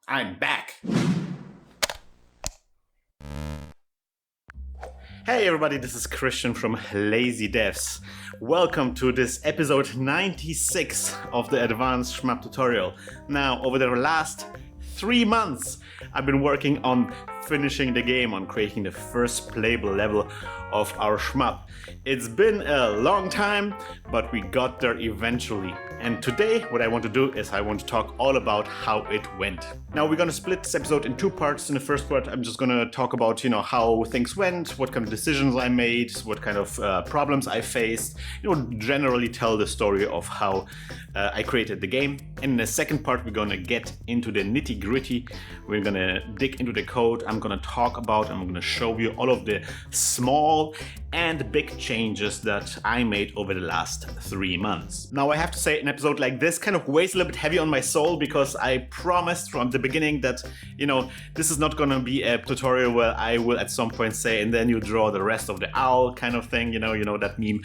I'm back! Hey everybody, this is Christian from Lazy Devs. Welcome to this episode 96 of the Advanced Shmup tutorial. Now, over the last 3 months, I've been working on finishing the game, on creating the first playable level of our shmup. It's been a long time, but we got there eventually. And today, what I want to do is I want to talk all about how it went. Now, we're going to split this episode in 2 parts. In the first part, I'm just going to talk about, how things went, what kind of decisions I made, what kind of problems I faced, generally tell the story of how I created the game. And in the second part, we're going to get into the nitty-gritty. We're going to dig into the code. I'm going to talk about, I'm going to show you all of the small and big changes that I made over the last 3 months. Now, I have to say, an episode like this kind of weighs a little bit heavy on my soul because I promised from the beginning that, this is not going to be a tutorial where I will at some point say, and then you draw the rest of the owl kind of thing, you know that meme.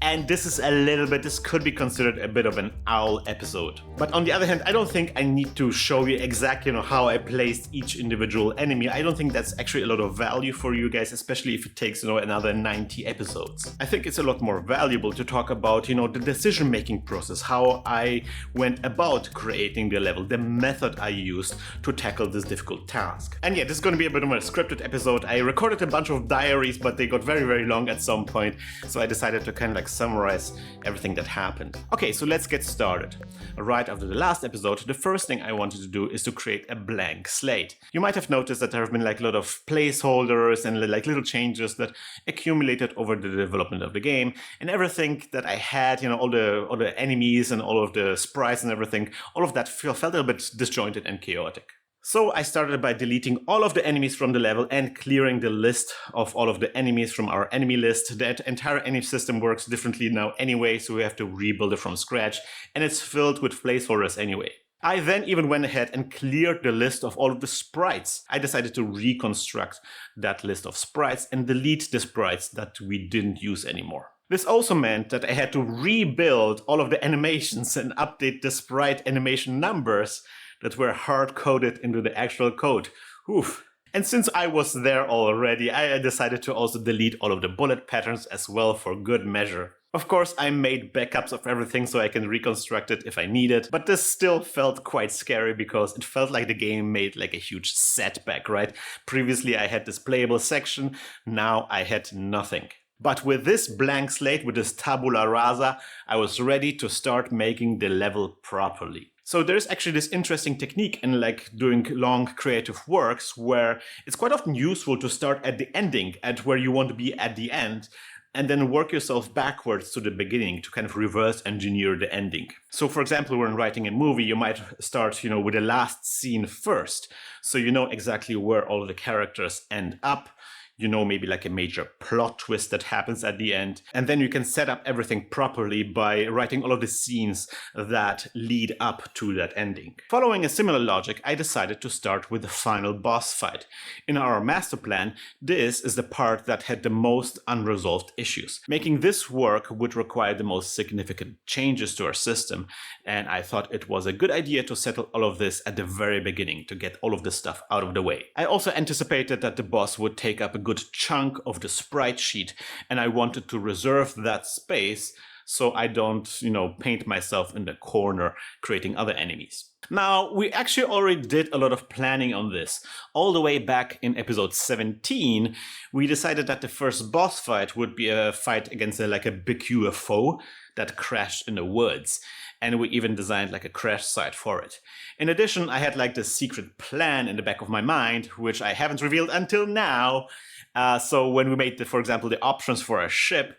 And this could be considered a bit of an owl episode. But on the other hand, I don't think I need to show you exactly, how I placed each individual enemy. I don't think that's actually a lot of value for you guys, especially if it takes, another 90 episodes. I think it's a lot more valuable to talk about, the decision-making process, how I went about creating the level, the method I used to tackle this difficult task. And yeah, this is going to be a bit of a scripted episode. I recorded a bunch of diaries, but they got very, very long at some point, so I decided to kind of summarize everything that happened. Okay, so let's get started. Right after the last episode, the first thing I wanted to do is to create a blank slate. You might have noticed that there have been a lot of placeholders and little changes that accumulated over the development of the game, and everything that I had, all the enemies and all of the sprites and everything, all of that felt a little bit disjointed and chaotic. So I started by deleting all of the enemies from the level and clearing the list of all of the enemies from our enemy list. That entire enemy system works differently now anyway, so we have to rebuild it from scratch, and it's filled with placeholders anyway. I then even went ahead and cleared the list of all of the sprites. I decided to reconstruct that list of sprites and delete the sprites that we didn't use anymore. This also meant that I had to rebuild all of the animations and update the sprite animation numbers that were hard-coded into the actual code. Oof. And since I was there already, I decided to also delete all of the bullet patterns as well for good measure. Of course, I made backups of everything so I can reconstruct it if I need it, but this still felt quite scary because it felt like the game made a huge setback, right? Previously I had this playable section, now I had nothing. But with this blank slate, with this Tabula Rasa, I was ready to start making the level properly. So there's actually this interesting technique in doing long creative works where it's quite often useful to start at the ending, at where you want to be at the end, and then work yourself backwards to the beginning to kind of reverse engineer the ending. So for example, when writing a movie, you might start, with the last scene first. So you know exactly where all of the characters end up. Maybe a major plot twist that happens at the end. And then you can set up everything properly by writing all of the scenes that lead up to that ending. Following a similar logic, I decided to start with the final boss fight. In our master plan, this is the part that had the most unresolved issues. Making this work would require the most significant changes to our system, and I thought it was a good idea to settle all of this at the very beginning to get all of this stuff out of the way. I also anticipated that the boss would take up a good chunk of the sprite sheet, and I wanted to reserve that space so I don't, paint myself in the corner creating other enemies. Now, we actually already did a lot of planning on this. All the way back in episode 17, we decided that the first boss fight would be a fight against a big UFO that crashed in the woods. And we even designed a crash site for it. In addition, I had this secret plan in the back of my mind, which I haven't revealed until now. So when we made, for example, the options for a ship,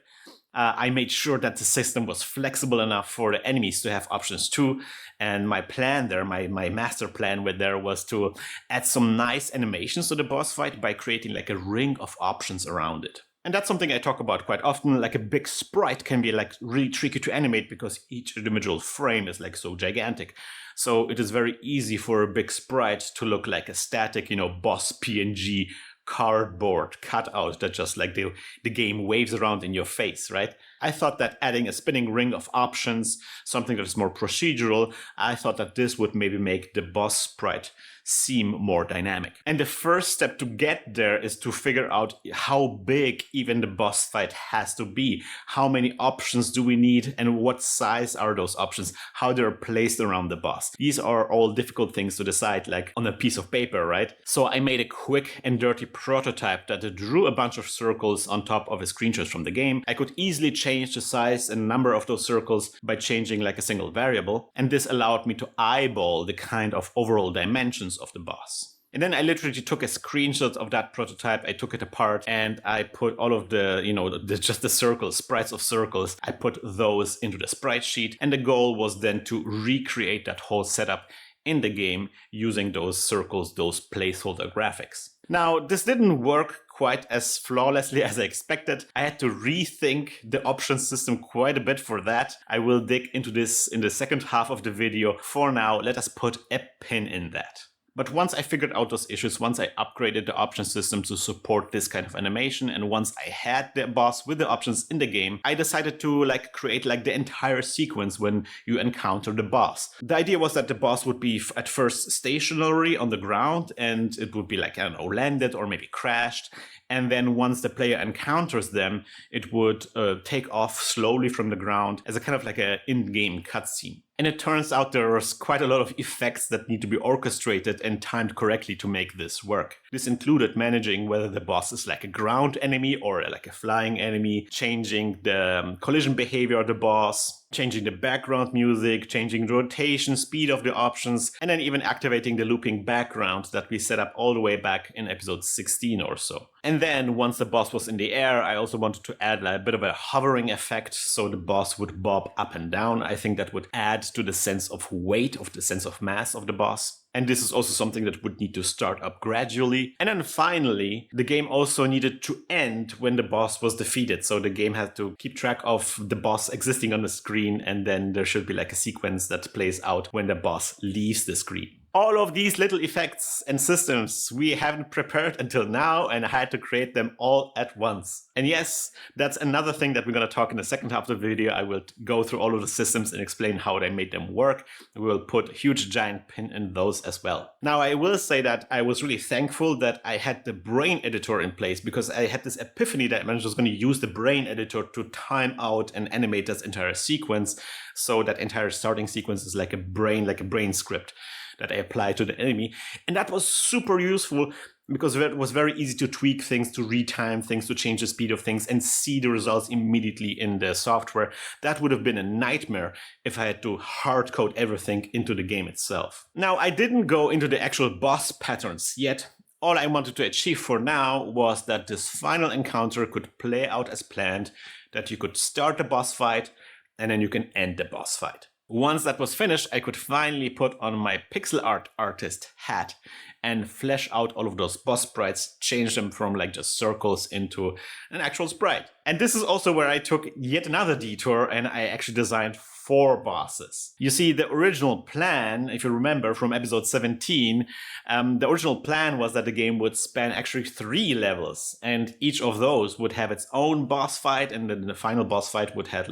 I made sure that the system was flexible enough for the enemies to have options too. And my plan there, my master plan was to add some nice animations to the boss fight by creating a ring of options around it. And that's something I talk about quite often. A big sprite can be really tricky to animate because each individual frame is so gigantic. So it is very easy for a big sprite to look like a static, boss PNG cardboard cutout that just the game waves around in your face, right? I thought that adding a spinning ring of options, something that is more procedural, I thought that this would maybe make the boss sprite seem more dynamic. And the first step to get there is to figure out how big even the boss fight has to be. How many options do we need and what size are those options? How they're placed around the boss. These are all difficult things to decide, like on a piece of paper, right? So I made a quick and dirty prototype that drew a bunch of circles on top of a screenshot from the game. I could easily change the size and number of those circles by changing like a single variable. And this allowed me to eyeball the kind of overall dimensions of the boss. And then I literally took a screenshot of that prototype, I took it apart, and I put all of just the circles, sprites of circles, I put those into the sprite sheet, and the goal was then to recreate that whole setup in the game using those circles, those placeholder graphics. Now, this didn't work quite as flawlessly as I expected. I had to rethink the options system quite a bit for that. I will dig into this in the second half of the video. For now, let us put a pin in that. But once I figured out those issues, once I upgraded the option system to support this kind of animation, and once I had the boss with the options in the game, I decided to create the entire sequence when you encounter the boss. The idea was that the boss would be at first stationary on the ground, and it would be landed or maybe crashed. And then once the player encounters them, it would take off slowly from the ground as a kind of an in-game cutscene. And it turns out there's quite a lot of effects that need to be orchestrated and timed correctly to make this work. This included managing whether the boss is like a ground enemy or like a flying enemy, changing the collision behavior of the boss, changing the background music, changing the rotation speed of the options, and then even activating the looping background that we set up all the way back in episode 16 or so. And then once the boss was in the air, I also wanted to add a bit of a hovering effect so the boss would bob up and down. I think that would add to the sense of weight, of the sense of mass of the boss. And this is also something that would need to start up gradually. And then finally, the game also needed to end when the boss was defeated. So the game had to keep track of the boss existing on the screen, and then there should be a sequence that plays out when the boss leaves the screen. All of these little effects and systems we haven't prepared until now, and I had to create them all at once. And yes, that's another thing that we're going to talk in the second half of the video. I will go through all of the systems and explain how they made them work. We will put a huge giant pin in those as well. Now, I will say that I was really thankful that I had the brain editor in place, because I had this epiphany that I was going to use the brain editor to time out and animate this entire sequence. So that entire starting sequence is like a brain script that I apply to the enemy. And that was super useful because it was very easy to tweak things, to retime things, to change the speed of things and see the results immediately in the software. That would have been a nightmare if I had to hard code everything into the game itself. Now, I didn't go into the actual boss patterns yet. All I wanted to achieve for now was that this final encounter could play out as planned, that you could start the boss fight and then you can end the boss fight. Once that was finished, I could finally put on my pixel art artist hat and flesh out all of those boss sprites, change them from just circles into an actual sprite. And this is also where I took yet another detour and I actually designed 4 bosses. You see, the original plan, if you remember from episode 17, the original plan was that the game would span actually 3 levels, and each of those would have its own boss fight, and then the final boss fight would have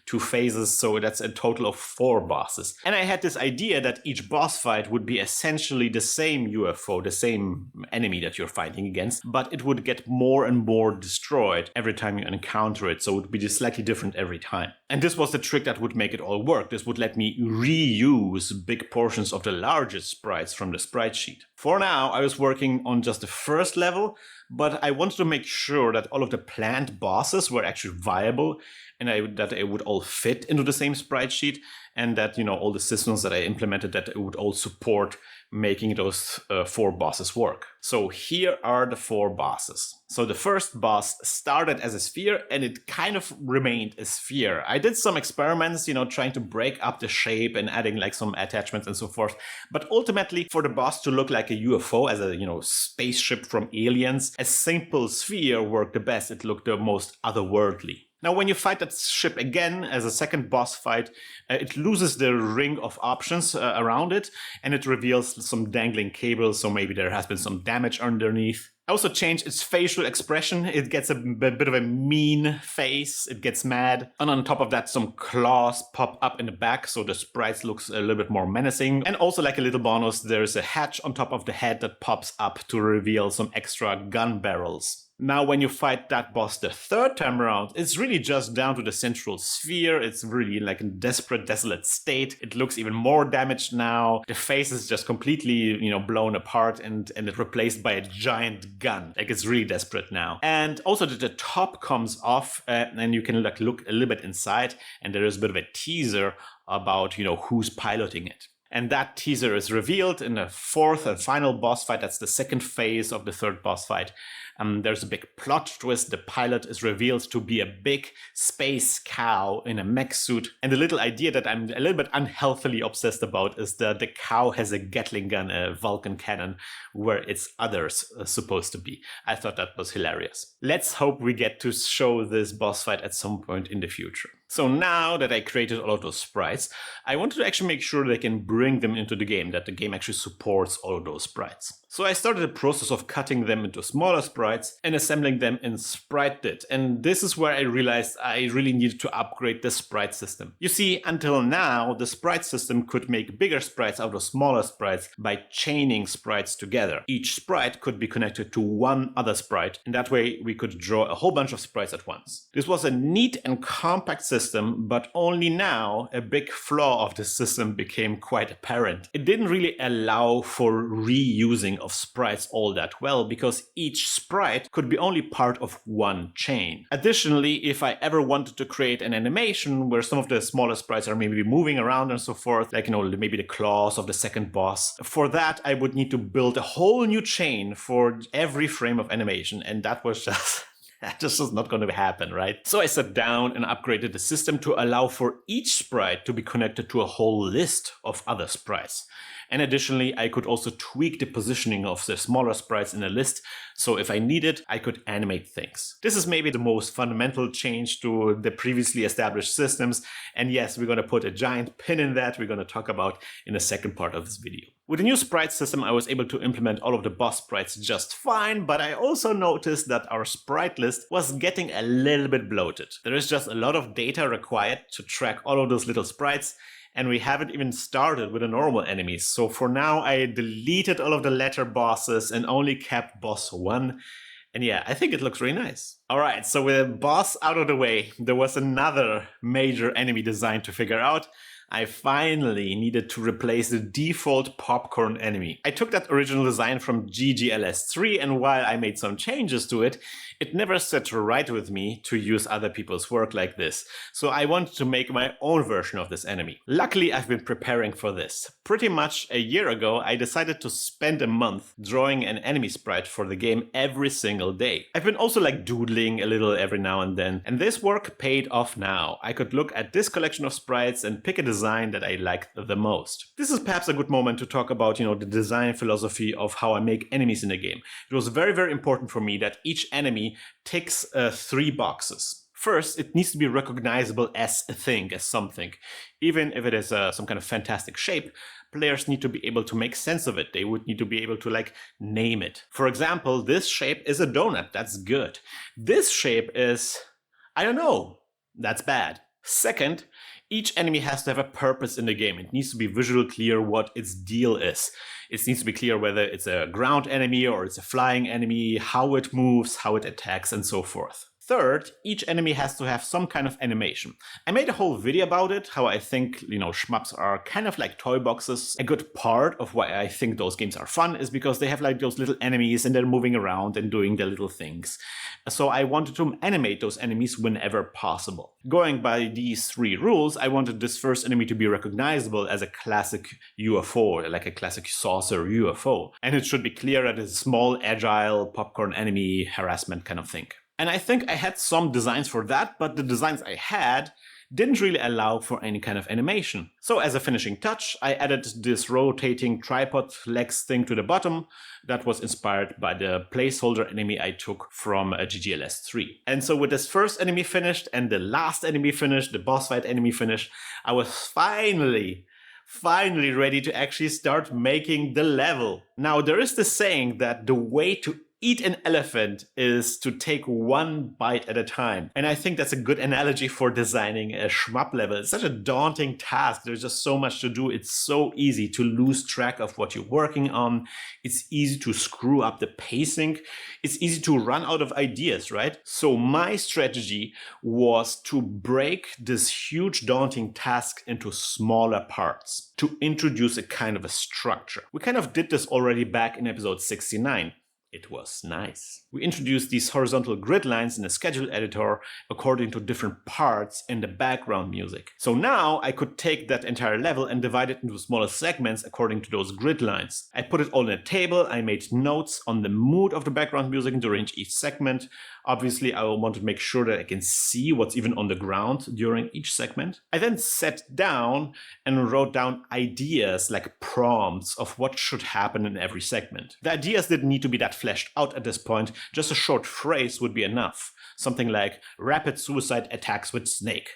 2 phases, so that's a total of 4 bosses. And I had this idea that each boss fight would be essentially the same UFO, the same enemy that you're fighting against, but it would get more and more destroyed every time you encounter it, so it would be just slightly different every time. And this was the trick that would make it all work. This would let me reuse big portions of the largest sprites from the sprite sheet. For now, I was working on just the first level, but I wanted to make sure that all of the planned bosses were actually viable and that they would all fit into the same sprite sheet, and that all the systems that I implemented, that it would all support making those 4 bosses work. So here are the 4 bosses. So the first boss started as a sphere and it kind of remained a sphere. I did some experiments, trying to break up the shape and adding some attachments and so forth. But ultimately, for the boss to look like a UFO, as a spaceship from Aliens, a simple sphere worked the best. It looked the most otherworldly. Now, when you fight that ship again as a second boss fight, it loses the ring of options around it, and it reveals some dangling cables, so maybe there has been some damage underneath. I also changed its facial expression. It gets a bit of a mean face. It gets mad. And on top of that, some claws pop up in the back, so the sprite looks a little bit more menacing. And also, like a little bonus, there's a hatch on top of the head that pops up to reveal some extra gun barrels. Now, when you fight that boss the third time around, it's really just down to the central sphere. It's really like a desperate, desolate state. It looks even more damaged now. The face is just completely, blown apart and it's replaced by a giant gun. Like, it's really desperate now. And also the top comes off and you can look a little bit inside, and there is a bit of a teaser about, who's piloting it. And that teaser is revealed in the fourth and final boss fight. That's the second phase of the third boss fight. There's a big plot twist. The pilot is revealed to be a big space cow in a mech suit. And the little idea that I'm a little bit unhealthily obsessed about is that the cow has a Gatling gun, a Vulcan cannon, where its others are supposed to be. I thought that was hilarious. Let's hope we get to show this boss fight at some point in the future. So now that I created all of those sprites, I wanted to actually make sure that I can bring them into the game, that the game actually supports all of those sprites. So I started the process of cutting them into smaller sprites and assembling them in SpriteDit. And this is where I realized I really needed to upgrade the sprite system. You see, until now, the sprite system could make bigger sprites out of smaller sprites by chaining sprites together. Each sprite could be connected to one other sprite, and that way we could draw a whole bunch of sprites at once. This was a neat and compact system, but only now a big flaw of the system became quite apparent. It didn't really allow for reusing of sprites all that well, because each sprite could be only part of one chain. Additionally, if I ever wanted to create an animation where some of the smaller sprites are maybe moving around and so forth, like, maybe the claws of the second boss, for that I would need to build a whole new chain for every frame of animation, and that was just... That just is not going to happen, right? So I sat down and upgraded the system to allow for each sprite to be connected to a whole list of other sprites. And additionally, I could also tweak the positioning of the smaller sprites in the list, so if I needed, I could animate things. This is maybe the most fundamental change to the previously established systems, and yes, we're going to put a giant pin in that we're going to talk about in the second part of this video. With the new sprite system, I was able to implement all of the boss sprites just fine, but I also noticed that our sprite list was getting a little bit bloated. There is just a lot of data required to track all of those little sprites, and we haven't even started with the normal enemies. So for now, I deleted all of the latter bosses and only kept boss 1. And yeah, I think it looks really nice. Alright, so with the boss out of the way, there was another major enemy design to figure out. I finally needed to replace the default popcorn enemy. I took that original design from GGLS3, and while I made some changes to it, it never sat right with me to use other people's work like this. So I wanted to make my own version of this enemy. Luckily, I've been preparing for this. Pretty much a year ago, I decided to spend a month drawing an enemy sprite for the game every single day. I've been also doodling a little every now and then, and this work paid off now. I could look at this collection of sprites and pick a design that I liked the most. This is perhaps a good moment to talk about, the design philosophy of how I make enemies in the game. It was very, very important for me that each enemy ticks 3 boxes. First, it needs to be recognizable as a thing, as something. Even if it is some kind of fantastic shape, players need to be able to make sense of it. They would need to be able to name it. For example, this shape is a donut. That's good. This shape is, I don't know. That's bad. Second, each enemy has to have a purpose in the game. It needs to be visually clear what its deal is. It needs to be clear whether it's a ground enemy or it's a flying enemy, how it moves, how it attacks, and so forth. Third, each enemy has to have some kind of animation. I made a whole video about it, how I think, shmups are kind of like toy boxes. A good part of why I think those games are fun is because they have those little enemies and they're moving around and doing their little things. So I wanted to animate those enemies whenever possible. Going by these 3 rules, I wanted this first enemy to be recognizable as a classic UFO, like a classic saucer UFO. And it should be clear that it's a small, agile, popcorn enemy harassment kind of thing. And I think I had some designs for that, but the designs I had didn't really allow for any kind of animation. So as a finishing touch, I added this rotating tripod legs thing to the bottom that was inspired by the placeholder enemy I took from GGLS3. And so with this first enemy finished and the last enemy finished, the boss fight enemy finished, I was finally ready to actually start making the level. Now, there is this saying that the way to eat an elephant is to take one bite at a time. And I think that's a good analogy for designing a shmup level. It's such a daunting task. There's just so much to do. It's so easy to lose track of what you're working on. It's easy to screw up the pacing. It's easy to run out of ideas, right? So my strategy was to break this huge daunting task into smaller parts, to introduce a kind of a structure. We kind of did this already back in episode 69. It was nice. We introduced these horizontal grid lines in the schedule editor according to different parts in the background music. So now I could take that entire level and divide it into smaller segments according to those grid lines. I put it all in a table. I made notes on the mood of the background music during each segment. Obviously, I want to make sure that I can see what's even on the ground during each segment. I then sat down and wrote down ideas like prompts of what should happen in every segment. The ideas didn't need to be that fleshed out at this point. Just a short phrase would be enough. Something like rapid suicide attacks with snake,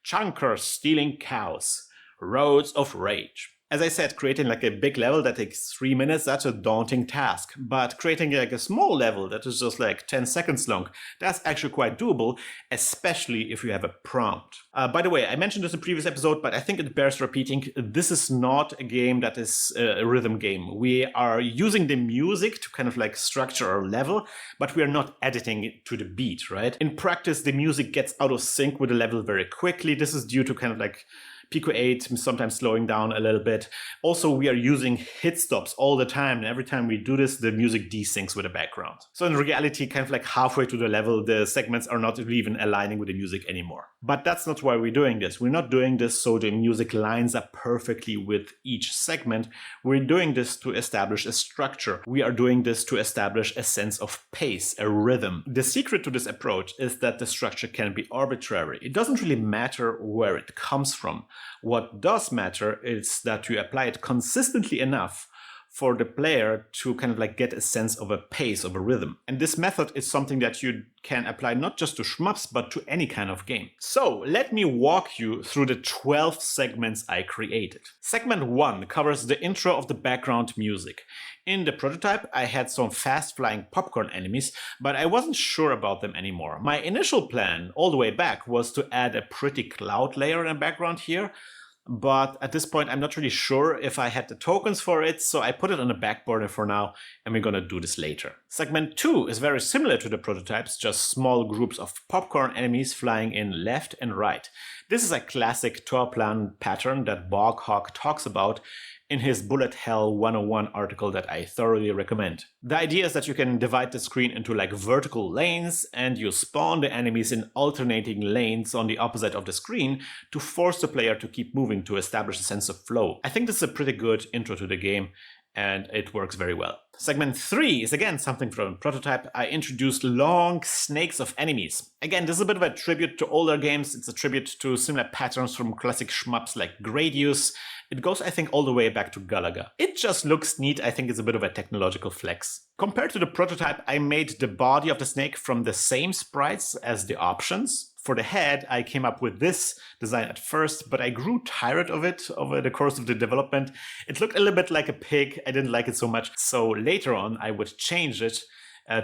chunkers stealing cows, roads of rage. As I said, creating like a big level that takes 3 minutes, that's a daunting task. But creating like a small level that is just like 10 seconds long, that's actually quite doable, especially if you have a prompt. By the way, I mentioned this in a previous episode, but I think it bears repeating. This is not a game that is a rhythm game. We are using the music to kind of like structure our level, but we are not editing it to the beat, right? In practice, the music gets out of sync with the level very quickly. This is due to kind of like Pico-8 sometimes slowing down a little bit. Also, we are using hit stops all the time. And every time we do this, the music desyncs with the background. So in reality, kind of like halfway to the level, the segments are not even aligning with the music anymore. But that's not why we're doing this. We're not doing this so the music lines up perfectly with each segment. We're doing this to establish a structure. We are doing this to establish a sense of pace, a rhythm. The secret to this approach is that the structure can be arbitrary. It doesn't really matter where it comes from. What does matter is that you apply it consistently enough for the player to kind of like get a sense of a pace, of a rhythm. And this method is something that you can apply not just to shmups, but to any kind of game. So let me walk you through the 12 segments I created. Segment 1 covers the intro of the background music. In the prototype, I had some fast-flying popcorn enemies, but I wasn't sure about them anymore. My initial plan, all the way back, was to add a pretty cloud layer in the background here, but at this point, I'm not really sure if I had the tokens for it, so I put it on the back burner for now, and we're gonna do this later. Segment 2 is very similar to the prototypes, just small groups of popcorn enemies flying in left and right. This is a classic tour plan pattern that Boghawk talks about in his Bullet Hell 101 article that I thoroughly recommend. The idea is that you can divide the screen into like vertical lanes, and you spawn the enemies in alternating lanes on the opposite of the screen to force the player to keep moving to establish a sense of flow. I think this is a pretty good intro to the game, and it works very well. Segment 3 is again something from Prototype. I introduced long snakes of enemies. Again, this is a bit of a tribute to older games. It's a tribute to similar patterns from classic shmups like Gradius. It goes, I think, all the way back to Galaga. It just looks neat. I think it's a bit of a technological flex. Compared to the Prototype, I made the body of the snake from the same sprites as the options. For the head, I came up with this design at first, but I grew tired of it over the course of the development. It looked a little bit like a pig. I didn't like it so much. So later on, I would change it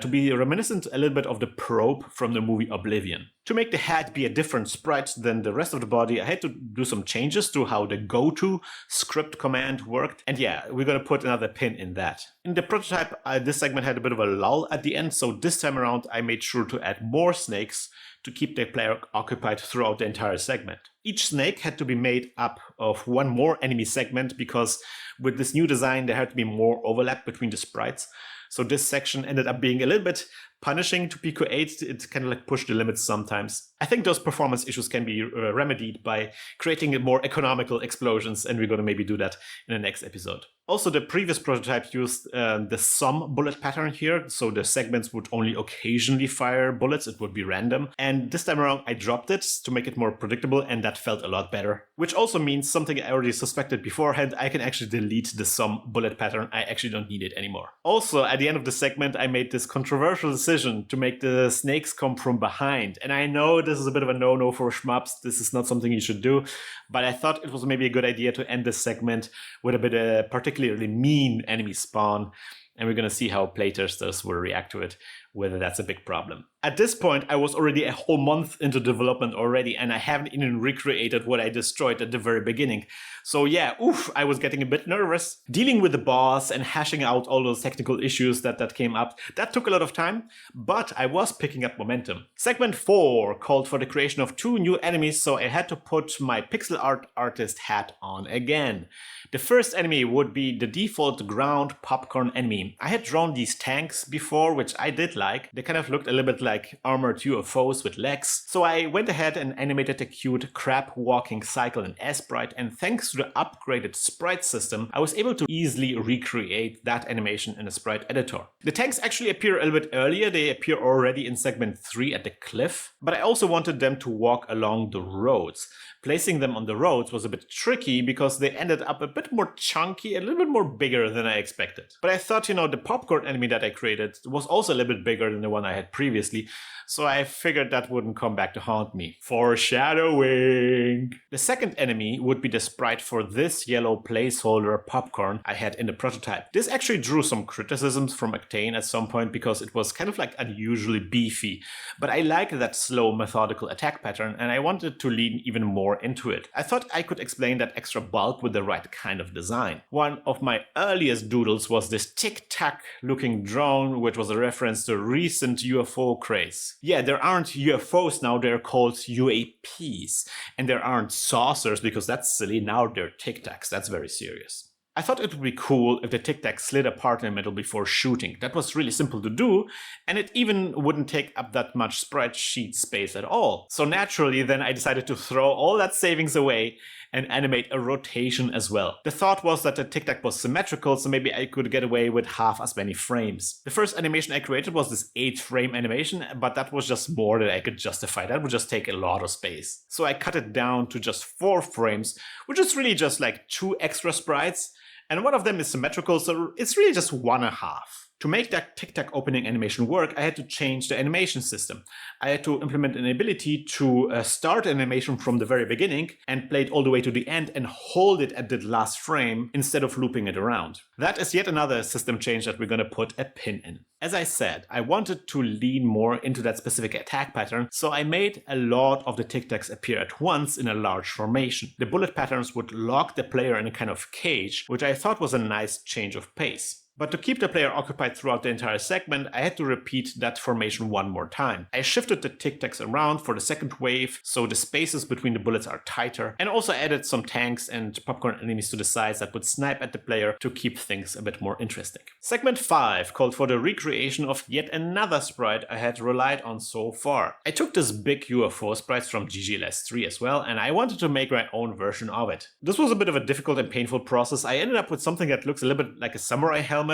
to be reminiscent a little bit of the probe from the movie Oblivion. To make the head be a different sprite than the rest of the body, I had to do some changes to how the go-to script command worked. And yeah, we're gonna put another pin in that. In the prototype, this segment had a bit of a lull at the end, so this time around I made sure to add more snakes to keep the player occupied throughout the entire segment. Each snake had to be made up of one more enemy segment because with this new design there had to be more overlap between the sprites. So this section ended up being a little bit punishing to Pico-8. It kind of like pushed the limits sometimes. I think those performance issues can be remedied by creating more economical explosions, and we're going to maybe do that in the next episode. Also, the previous prototype used the sum bullet pattern here, so the segments would only occasionally fire bullets, it would be random. And this time around I dropped it to make it more predictable, and that felt a lot better. Which also means something I already suspected beforehand, I can actually delete the sum bullet pattern, I actually don't need it anymore. Also, at the end of the segment I made this controversial decision to make the snakes come from behind. And I know this is a bit of a no-no for shmups, this is not something you should do, but I thought it was maybe a good idea to end this segment with a bit of particularly mean enemy spawn. And we're going to see how playtesters will react to it, whether that's a big problem. At this point, I was already a whole month into development already, and I haven't even recreated what I destroyed at the very beginning. So yeah, I was getting a bit nervous. Dealing with the boss and hashing out all those technical issues that came up, that took a lot of time, but I was picking up momentum. Segment 4 called for the creation of 2 new enemies, so I had to put my pixel art artist hat on again. The first enemy would be the default ground popcorn enemy. I had drawn these tanks before, which I did like. They kind of looked a little bit like armored UFOs with legs. So I went ahead and animated a cute crab walking cycle in sprite, and thanks to the upgraded sprite system, I was able to easily recreate that animation in a sprite editor. The tanks actually appear a little bit earlier. They appear already in segment 3 at the cliff, but I also wanted them to walk along the roads. Placing them on the roads was a bit tricky because they ended up a bit more chunky, a little bit more bigger than I expected. But I thought, the popcorn enemy that I created was also a little bit bigger than the one I had previously, so I figured that wouldn't come back to haunt me. Foreshadowing! The second enemy would be the sprite for this yellow placeholder popcorn I had in the prototype. This actually drew some criticisms from Octane at some point because it was kind of like unusually beefy, but I liked that slow methodical attack pattern and I wanted to lean even more into it. I thought I could explain that extra bulk with the right kind of design. One of my earliest doodles was this tic-tac looking drone, which was a reference to recent UFO craze. Yeah, there aren't UFOs now, they're called UAPs. And there aren't saucers because that's silly, now they're tic-tacs, that's very serious. I thought it would be cool if the tic-tac slid apart in the middle before shooting. That was really simple to do, and it even wouldn't take up that much spreadsheet space at all. So naturally, then I decided to throw all that savings away and animate a rotation as well. The thought was that the tic-tac was symmetrical, so maybe I could get away with half as many frames. The first animation I created was this 8-frame animation, but that was just more than I could justify. That would just take a lot of space. So I cut it down to just 4 frames, which is really just like 2 extra sprites, and one of them is symmetrical, so it's really just 1.5. To make that tic-tac opening animation work, I had to change the animation system. I had to implement an ability to start animation from the very beginning and play it all the way to the end and hold it at the last frame instead of looping it around. That is yet another system change that we're going to put a pin in. As I said, I wanted to lean more into that specific attack pattern, so I made a lot of the tic-tacs appear at once in a large formation. The bullet patterns would lock the player in a kind of cage, which I thought was a nice change of pace. But to keep the player occupied throughout the entire segment, I had to repeat that formation one more time. I shifted the tic-tacs around for the second wave, so the spaces between the bullets are tighter, and also added some tanks and popcorn enemies to the sides that would snipe at the player to keep things a bit more interesting. Segment 5 called for the recreation of yet another sprite I had relied on so far. I took this big UFO sprite from GGLS3 as well, and I wanted to make my own version of it. This was a bit of a difficult and painful process. I ended up with something that looks a little bit like a samurai helmet.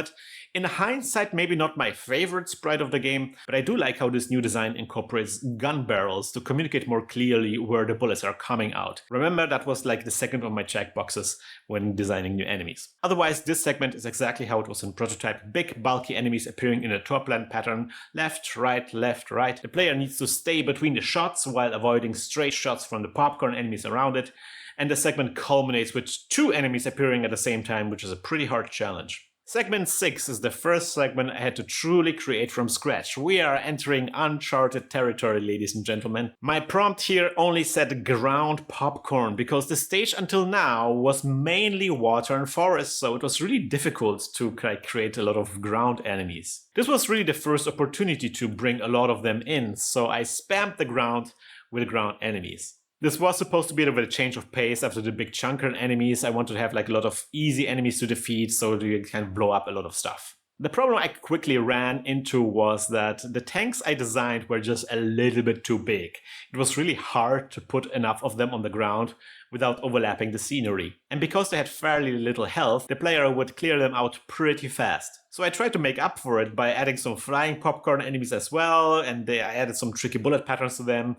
In hindsight, maybe not my favorite sprite of the game, but I do like how this new design incorporates gun barrels to communicate more clearly where the bullets are coming out. Remember, that was like the second of my checkboxes when designing new enemies. Otherwise, this segment is exactly how it was in prototype. Big, bulky enemies appearing in a topland pattern, left, right, left, right. The player needs to stay between the shots while avoiding straight shots from the popcorn enemies around it, and the segment culminates with 2 enemies appearing at the same time, which is a pretty hard challenge. Segment 6 is the first segment I had to truly create from scratch. We are entering uncharted territory, ladies and gentlemen. My prompt here only said ground popcorn because the stage until now was mainly water and forest, so it was really difficult to create a lot of ground enemies. This was really the first opportunity to bring a lot of them in, so I spammed the ground with ground enemies. This was supposed to be a bit of a change of pace after the big chunker enemies. I wanted to have like a lot of easy enemies to defeat so you can blow up a lot of stuff. The problem I quickly ran into was that the tanks I designed were just a little bit too big. It was really hard to put enough of them on the ground without overlapping the scenery. And because they had fairly little health, the player would clear them out pretty fast. So I tried to make up for it by adding some flying popcorn enemies as well, and I added some tricky bullet patterns to them,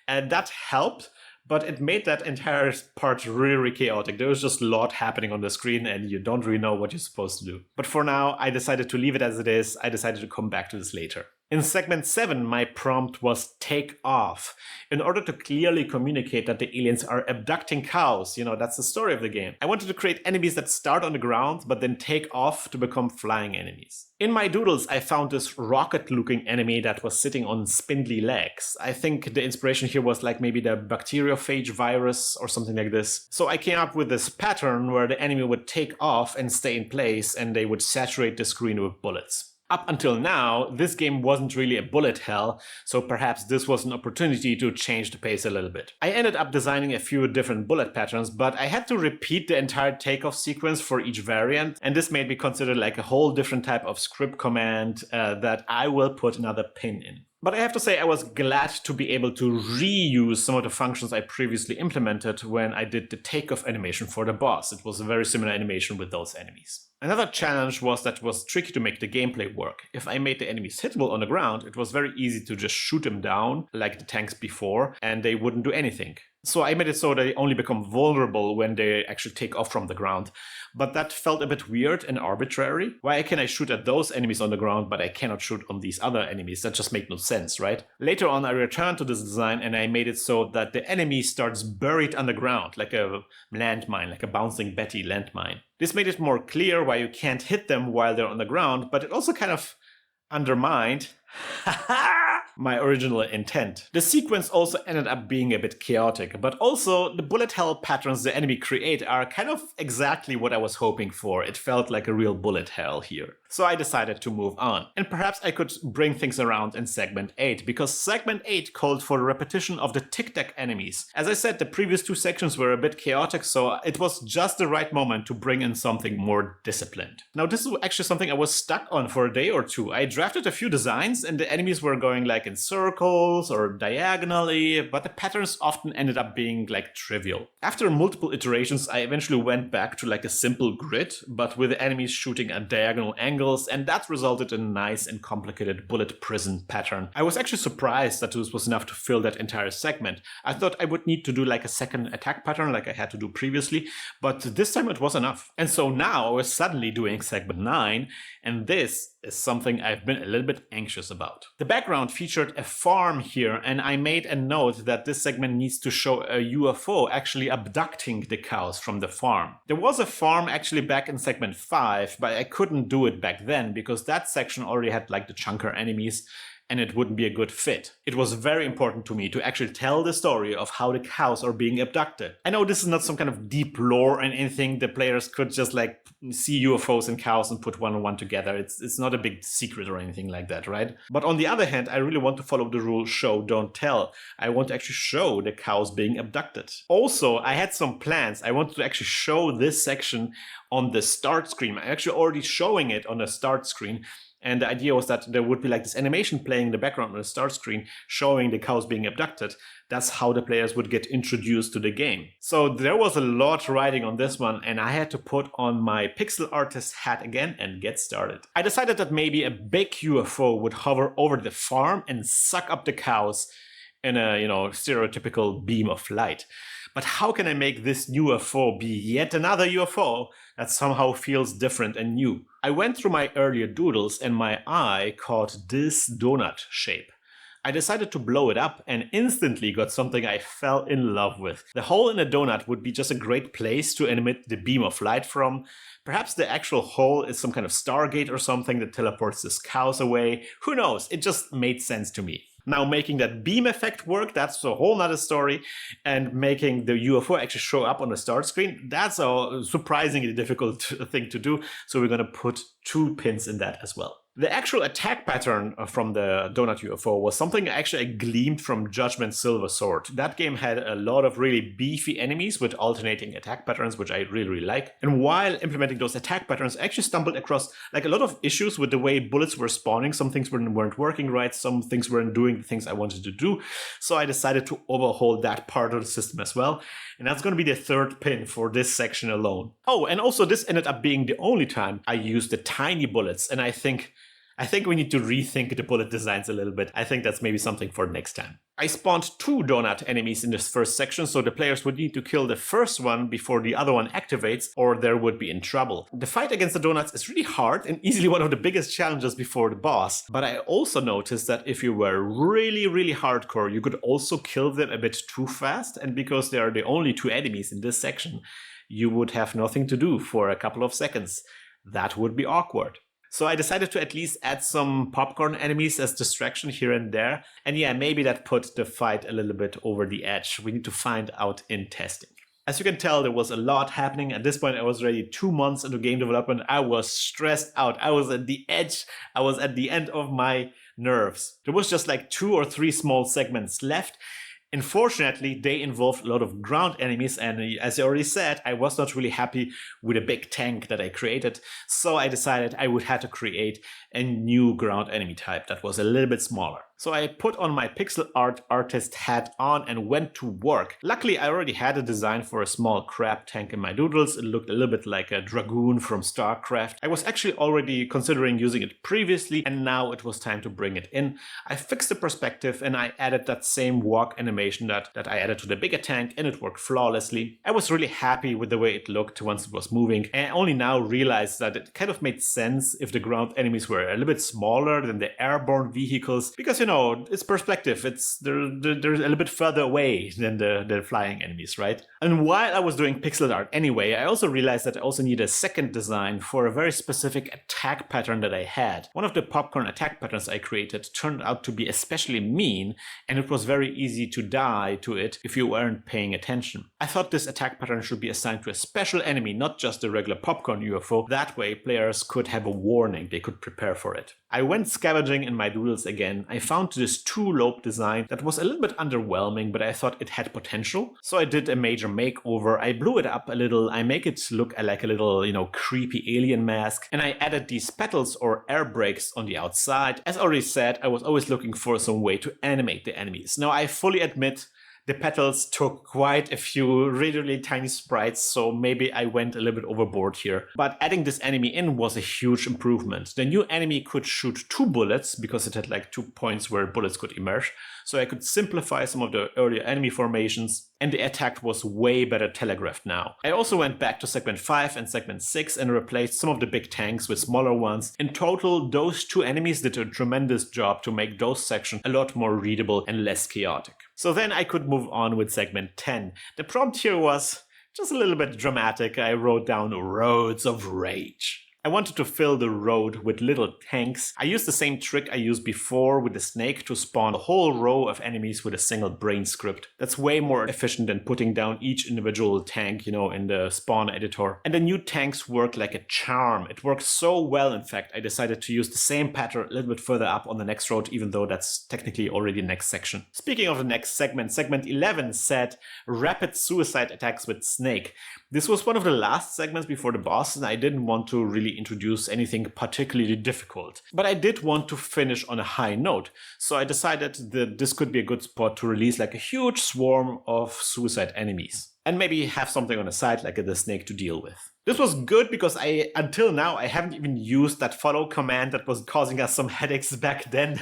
and that helped. But it made that entire part really chaotic. There was just a lot happening on the screen and you don't really know what you're supposed to do. But for now, I decided to leave it as it is. I decided to come back to this later. In segment 7, my prompt was take off, in order to clearly communicate that the aliens are abducting cows. That's the story of the game. I wanted to create enemies that start on the ground, but then take off to become flying enemies. In my doodles, I found this rocket-looking enemy that was sitting on spindly legs. I think the inspiration here was like maybe the bacteriophage virus or something like this. So I came up with this pattern where the enemy would take off and stay in place, and they would saturate the screen with bullets. Up until now, this game wasn't really a bullet hell, so perhaps this was an opportunity to change the pace a little bit. I ended up designing a few different bullet patterns, but I had to repeat the entire takeoff sequence for each variant, and this made me consider like a whole different type of script command that I will put another pin in. But I have to say I was glad to be able to reuse some of the functions I previously implemented when I did the takeoff animation for the boss. It was a very similar animation with those enemies. Another challenge was that it was tricky to make the gameplay work. If I made the enemies hittable on the ground, it was very easy to just shoot them down, like the tanks before, and they wouldn't do anything. So I made it so they only become vulnerable when they actually take off from the ground. But that felt a bit weird and arbitrary. Why can I shoot at those enemies on the ground, but I cannot shoot on these other enemies? That just made no sense, right? Later on, I returned to this design and I made it so that the enemy starts buried underground, like a landmine, like a bouncing Betty landmine. This made it more clear why you can't hit them while they're on the ground, but it also kind of undermined my original intent. The sequence also ended up being a bit chaotic, but also the bullet hell patterns the enemy create are kind of exactly what I was hoping for. It felt like a real bullet hell here. So I decided to move on. And perhaps I could bring things around in segment 8, because segment 8 called for the repetition of the tic-tac enemies. As I said, the previous two sections were a bit chaotic, so it was just the right moment to bring in something more disciplined. Now this is actually something I was stuck on for a day or two. I drafted a few designs and the enemies were going like in circles or diagonally, but the patterns often ended up being like trivial. After multiple iterations, I eventually went back to like a simple grid, but with the enemies shooting at diagonal angles, and that resulted in a nice and complicated bullet prison pattern. I was actually surprised that this was enough to fill that entire segment. I thought I would need to do like a second attack pattern like I had to do previously, but this time it was enough. And so now I was suddenly doing segment 9, and this is something I've been a little bit anxious about. The background featured a farm here, and I made a note that this segment needs to show a UFO actually abducting the cows from the farm. There was a farm actually back in segment 5, but I couldn't do it back then because that section already had like the chunker enemies, and it wouldn't be a good fit. It was very important to me to actually tell the story of how the cows are being abducted. I know this is not some kind of deep lore and anything. The players could just like see UFOs and cows and put one and one together. It's not a big secret or anything like that, right? But on the other hand, I really want to follow the rule show, don't tell. I want to actually show the cows being abducted. Also, I had some plans. I wanted to actually show this section on the start screen. I'm actually already showing it on the start screen. And the idea was that there would be like this animation playing in the background on the start screen showing the cows being abducted. That's how the players would get introduced to the game. So there was a lot riding on this one, and I had to put on my pixel artist hat again and get started. I decided that maybe a big UFO would hover over the farm and suck up the cows in a, stereotypical beam of light. But how can I make this new UFO be yet another UFO that somehow feels different and new? I went through my earlier doodles and my eye caught this donut shape. I decided to blow it up and instantly got something I fell in love with. The hole in a donut would be just a great place to emit the beam of light from. Perhaps the actual hole is some kind of Stargate or something that teleports these cows away. Who knows? It just made sense to me. Now, making that beam effect work, that's a whole nother story. And making the UFO actually show up on the start screen, that's a surprisingly difficult thing to do. So we're going to put 2 pins in that as well. The actual attack pattern from the donut UFO was something actually I gleaned from Judgment Silver Sword. That game had a lot of really beefy enemies with alternating attack patterns, which I really like. And while implementing those attack patterns, I actually stumbled across like a lot of issues with the way bullets were spawning. Some things weren't working right, some things weren't doing the things I wanted to do. So I decided to overhaul that part of the system as well. And that's going to be the 3rd pin for this section alone. Oh, and also this ended up being the only time I used the tiny bullets, and I think I think we need to rethink the bullet designs a little bit. I think that's maybe something for next time. I spawned 2 donut enemies in this first section, so the players would need to kill the first one before the other one activates, or they would be in trouble. The fight against the donuts is really hard and easily one of the biggest challenges before the boss, but I also noticed that if you were really hardcore, you could also kill them a bit too fast, and because they are the only 2 enemies in this section, you would have nothing to do for a couple of seconds. That would be awkward. So I decided to at least add some popcorn enemies as distraction here and there. And yeah, maybe that put the fight a little bit over the edge. We need to find out in testing. As you can tell, there was a lot happening. At this point, I was already 2 months into game development. I was stressed out. I was at the edge. I was at the end of my nerves. There was just like 2 or 3 small segments left. Unfortunately, they involved a lot of ground enemies, and as I already said, I was not really happy with a big tank that I created, so I decided I would have to create a new ground enemy type that was a little bit smaller. So I put on my pixel art artist hat on and went to work. Luckily, I already had a design for a small crab tank in my doodles. It looked a little bit like a dragoon from StarCraft. I was actually already considering using it previously, and now it was time to bring it in. I fixed the perspective and I added that same walk animation that I added to the bigger tank, and it worked flawlessly. I was really happy with the way it looked once it was moving, and I only now realized that it kind of made sense if the ground enemies were a little bit smaller than the airborne vehicles, because you know, it's perspective. They're a little bit further away than the flying enemies, right? And while I was doing pixel art anyway, I also realized that I also need a second design for a very specific attack pattern that I had. One of the popcorn attack patterns I created turned out to be especially mean, and it was very easy to die to it if you weren't paying attention. I thought this attack pattern should be assigned to a special enemy, not just the regular popcorn UFO. That way players could have a warning, they could prepare for it. I went scavenging in my doodles again. I found this 2-lobe design that was a little bit underwhelming, but I thought it had potential. So I did a major makeover. I blew it up a little. I make it look like a little, creepy alien mask. And I added these petals or air brakes on the outside. As already said, I was always looking for some way to animate the enemies. Now I fully admit the petals took quite a few really tiny sprites, so maybe I went a little bit overboard here. But adding this enemy in was a huge improvement. The new enemy could shoot 2 bullets because it had like 2 points where bullets could emerge. So I could simplify some of the earlier enemy formations, and the attack was way better telegraphed now. I also went back to segment 5 and segment 6 and replaced some of the big tanks with smaller ones. In total, those 2 enemies did a tremendous job to make those sections a lot more readable and less chaotic. So then I could move on with segment 10. The prompt here was just a little bit dramatic. I wrote down Roads of Rage. I wanted to fill the road with little tanks. I used the same trick I used before with the snake to spawn a whole row of enemies with a single brain script. That's way more efficient than putting down each individual tank, in the spawn editor. And the new tanks work like a charm. It worked so well, in fact, I decided to use the same pattern a little bit further up on the next road, even though that's technically already the next section. Speaking of the next segment, segment 11 said Rapid Suicide Attacks with Snake. This was one of the last segments before the boss, and I didn't want to really introduce anything particularly difficult. But I did want to finish on a high note, so I decided that this could be a good spot to release like a huge swarm of suicide enemies. And maybe have something on the side like the snake to deal with. This was good because until now, I haven't even used that follow command that was causing us some headaches back then.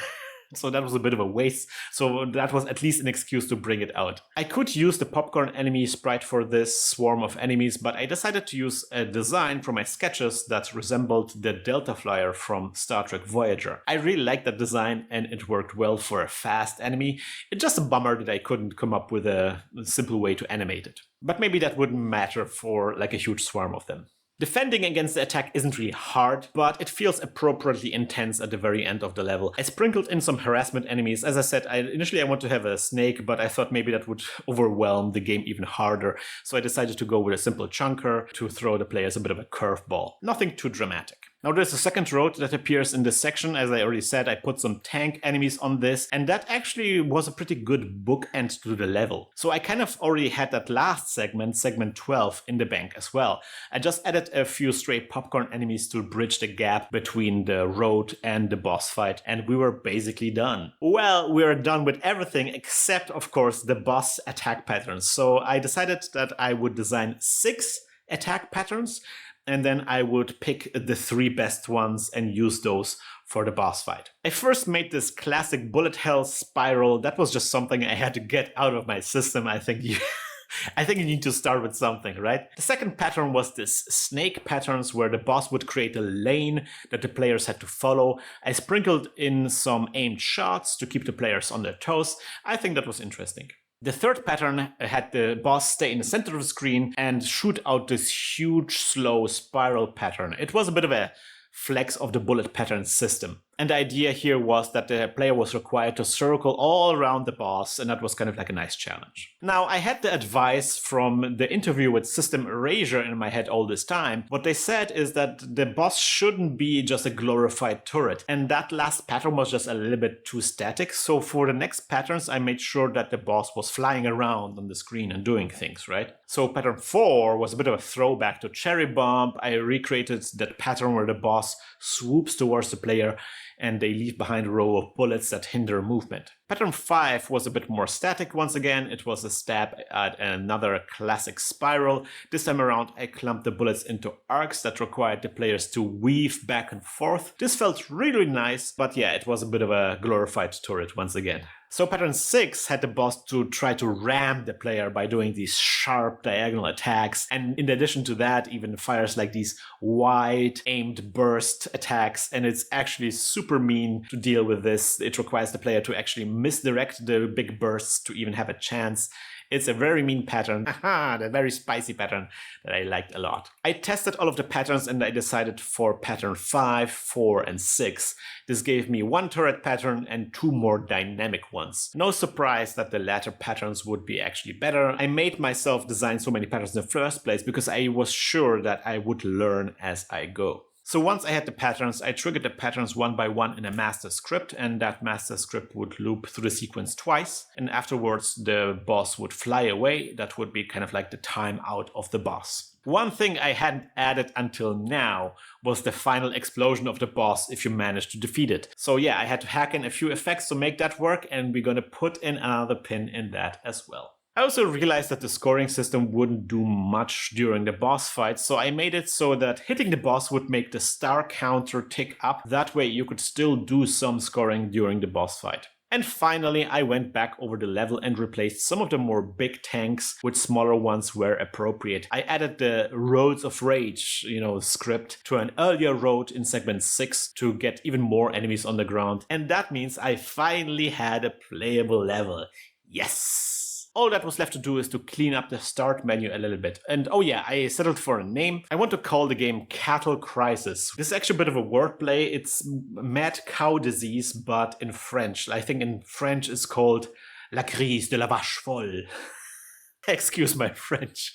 So that was a bit of a waste. So that was at least an excuse to bring it out. I could use the popcorn enemy sprite for this swarm of enemies, but I decided to use a design from my sketches that resembled the Delta Flyer from Star Trek Voyager. I really liked that design and it worked well for a fast enemy. It's just a bummer that I couldn't come up with a simple way to animate it. But maybe that wouldn't matter for like a huge swarm of them. Defending against the attack isn't really hard, but it feels appropriately intense at the very end of the level. I sprinkled in some harassment enemies. As I said, initially I want to have a snake, but I thought maybe that would overwhelm the game even harder. So I decided to go with a simple chunker to throw the players a bit of a curveball. Nothing too dramatic. Now there's a second road that appears in this section. As I already said, I put some tank enemies on this, and that actually was a pretty good bookend to the level. So I kind of already had that last segment, segment 12, in the bank as well. I just added a few stray popcorn enemies to bridge the gap between the road and the boss fight, and we were basically done. Well, we were done with everything except, of course, the boss attack patterns. So I decided that I would design 6 attack patterns, and then I would pick the 3 best ones and use those for the boss fight. I first made this classic bullet hell spiral. That was just something I had to get out of my system. I think you need to start with something, right? The second pattern was this snake patterns where the boss would create a lane that the players had to follow. I sprinkled in some aimed shots to keep the players on their toes. I think that was interesting. The third pattern had the boss stay in the center of the screen and shoot out this huge, slow spiral pattern. It was a bit of a flex of the bullet pattern system. And the idea here was that the player was required to circle all around the boss, and that was kind of like a nice challenge. Now, I had the advice from the interview with System Erasure in my head all this time. What they said is that the boss shouldn't be just a glorified turret, and that last pattern was just a little bit too static. So for the next patterns, I made sure that the boss was flying around on the screen and doing things, right? So pattern 4 was a bit of a throwback to Cherry Bomb. I recreated that pattern where the boss swoops towards the player and they leave behind a row of bullets that hinder movement. Pattern 5 was a bit more static once again. It was a stab at another classic spiral. This time around I clumped the bullets into arcs that required the players to weave back and forth. This felt really nice, but yeah, it was a bit of a glorified turret once again. So pattern 6 had the boss to try to ram the player by doing these sharp diagonal attacks, and in addition to that even fires like these wide aimed burst attacks, and it's actually super mean to deal with this. It requires the player to actually misdirect the big bursts to even have a chance. It's a very mean pattern, the very spicy pattern that I liked a lot. I tested all of the patterns and I decided for pattern 5, 4, and 6. This gave me 1 turret pattern and 2 more dynamic ones. No surprise that the latter patterns would be actually better. I made myself design so many patterns in the first place because I was sure that I would learn as I go. So once I had the patterns, I triggered the patterns one by one in a master script, and that master script would loop through the sequence twice, and afterwards the boss would fly away. That would be kind of like the time out of the boss. One thing I hadn't added until now was the final explosion of the boss if you managed to defeat it. So yeah, I had to hack in a few effects to make that work, and we're gonna put in another pin in that as well. I also realized that the scoring system wouldn't do much during the boss fight, so I made it so that hitting the boss would make the star counter tick up. That way you could still do some scoring during the boss fight. And finally, I went back over the level and replaced some of the more big tanks with smaller ones where appropriate. I added the Roads of Rage, script to an earlier road in segment 6 to get even more enemies on the ground. And that means I finally had a playable level. Yes! All that was left to do is to clean up the start menu a little bit. And oh yeah, I settled for a name. I want to call the game Cattle Crisis. This is actually a bit of a wordplay. It's mad cow disease, but in French. I think in French it's called La crise de la vache folle. Excuse my French.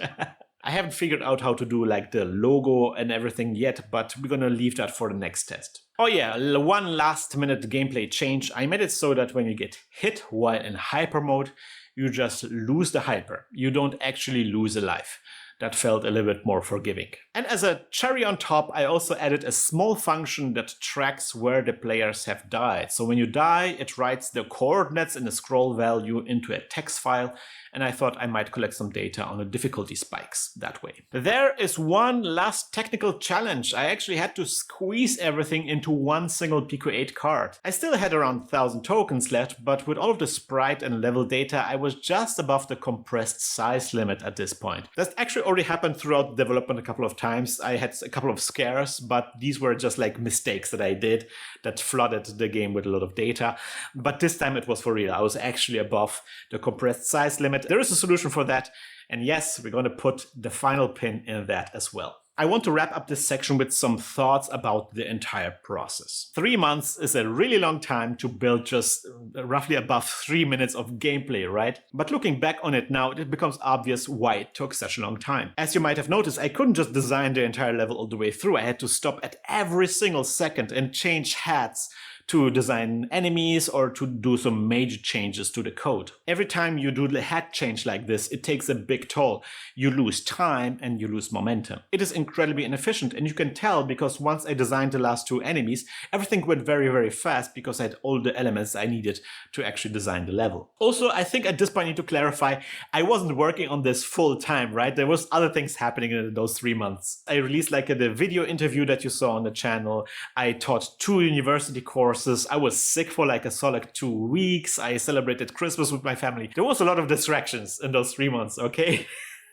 I haven't figured out how to do like the logo and everything yet, but we're gonna leave that for the next test. Oh yeah, one last minute gameplay change. I made it so that when you get hit while in hyper mode, you just lose the hyper. You don't actually lose a life. That felt a little bit more forgiving. And as a cherry on top, I also added a small function that tracks where the players have died. So when you die, it writes the coordinates and the scroll value into a text file, and I thought I might collect some data on the difficulty spikes that way. There is one last technical challenge. I actually had to squeeze everything into one single Pico-8 card. I still had around 1,000 tokens left, but with all of the sprite and level data, I was just above the compressed size limit at this point. That's actually already happened throughout development a couple of times. I had a couple of scares, but these were just like mistakes that I did that flooded the game with a lot of data. But this time it was for real. I was actually above the compressed size limit. There is a solution for that. And yes, we're going to put the final pin in that as well. I want to wrap up this section with some thoughts about the entire process. 3 months is a really long time to build just roughly above 3 minutes of gameplay, right? But looking back on it now, it becomes obvious why it took such a long time. As you might have noticed, I couldn't just design the entire level all the way through. I had to stop at every single second and change hats to design enemies or to do some major changes to the code. Every time you do the head change like this, it takes a big toll. You lose time and you lose momentum. It is incredibly inefficient, and you can tell because once I designed the last two enemies, everything went very, very fast because I had all the elements I needed to actually design the level. Also, I think at this point I need to clarify, I wasn't working on this full time, right? There was other things happening in those 3 months. I released like the video interview that you saw on the channel. I taught 2 university courses. I was sick for like a solid 2 weeks. I celebrated Christmas with my family. There was a lot of distractions in those 3 months, okay?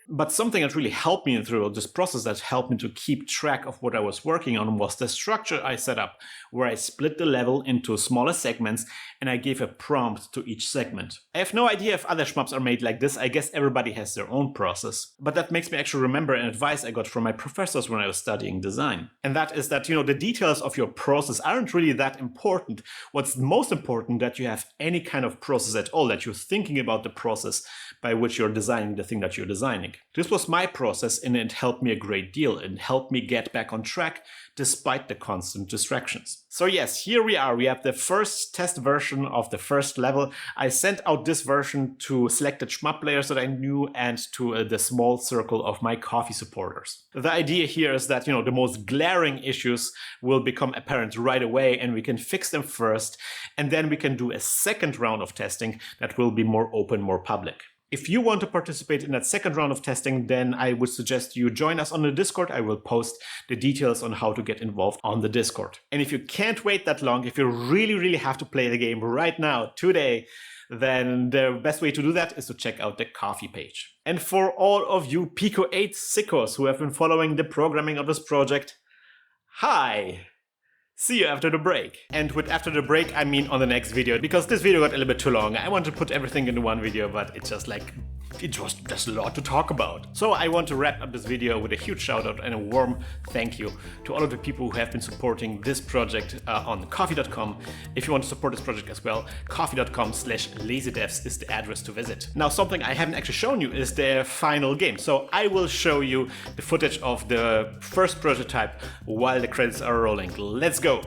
But something that really helped me through this process, that helped me to keep track of what I was working on, was the structure I set up, where I split the level into smaller segments and I gave a prompt to each segment. I have no idea if other shmups are made like this. I guess everybody has their own process. But that makes me actually remember an advice I got from my professors when I was studying design. And that is that, the details of your process aren't really that important. What's most important, that you have any kind of process at all, that you're thinking about the process by which you're designing the thing that you're designing. This was my process, and it helped me a great deal and helped me get back on track despite the constant distractions. So yes, here we are. We have the first test version of the first level. I sent out this version to selected shmup players that I knew and to the small circle of my coffee supporters. The idea here is that, the most glaring issues will become apparent right away, and we can fix them first, and then we can do a second round of testing that will be more open, more public. If you want to participate in that second round of testing, then I would suggest you join us on the Discord. I will post the details on how to get involved on the Discord. And if you can't wait that long, if you really, really have to play the game right now, today, then the best way to do that is to check out the coffee page. And for all of you Pico-8 sickos who have been following the programming of this project, hi! See you after the break. And with after the break, I mean on the next video, because this video got a little bit too long. I want to put everything into one video, but it's just like, there's a lot to talk about. So I want to wrap up this video with a huge shout out and a warm thank you to all of the people who have been supporting this project on coffee.com. If you want to support this project as well, coffee.com/lazydevs is the address to visit. Now, something I haven't actually shown you is the final game. So I will show you the footage of the first prototype while the credits are rolling. Let's go.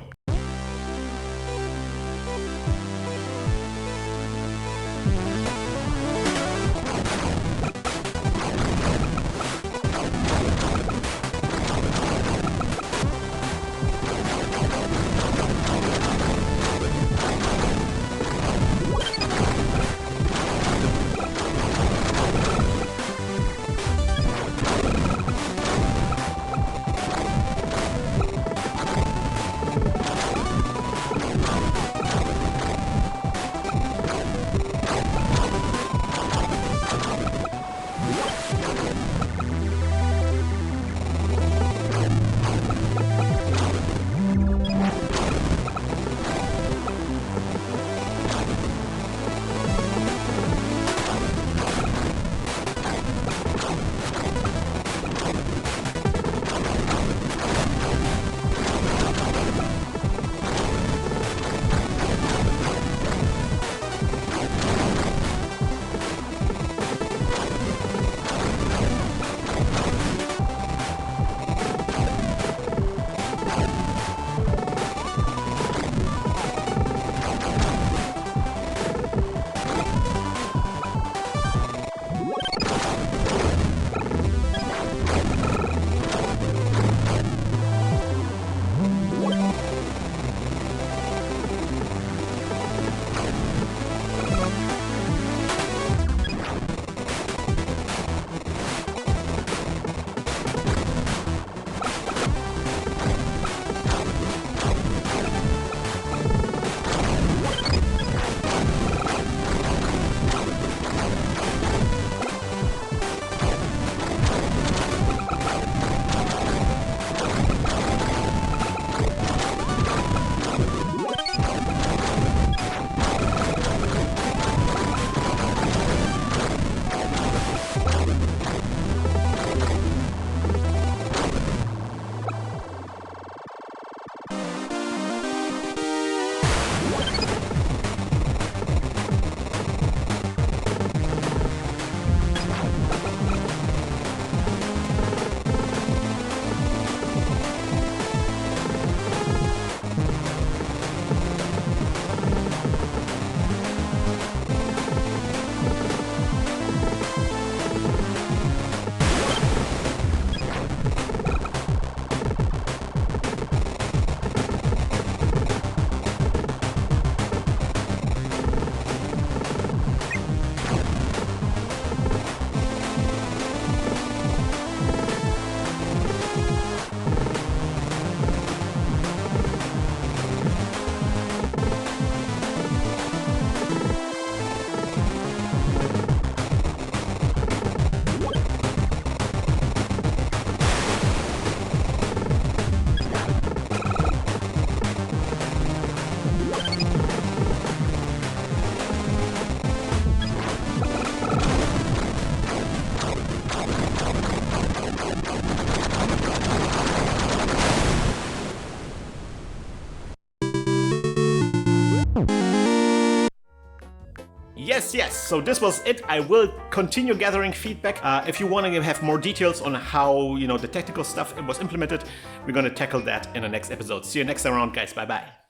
Yes. So this was it. I will continue gathering feedback. If you want to have more details on how, the technical stuff was implemented, we're going to tackle that in the next episode. See you next time around, guys. Bye-bye.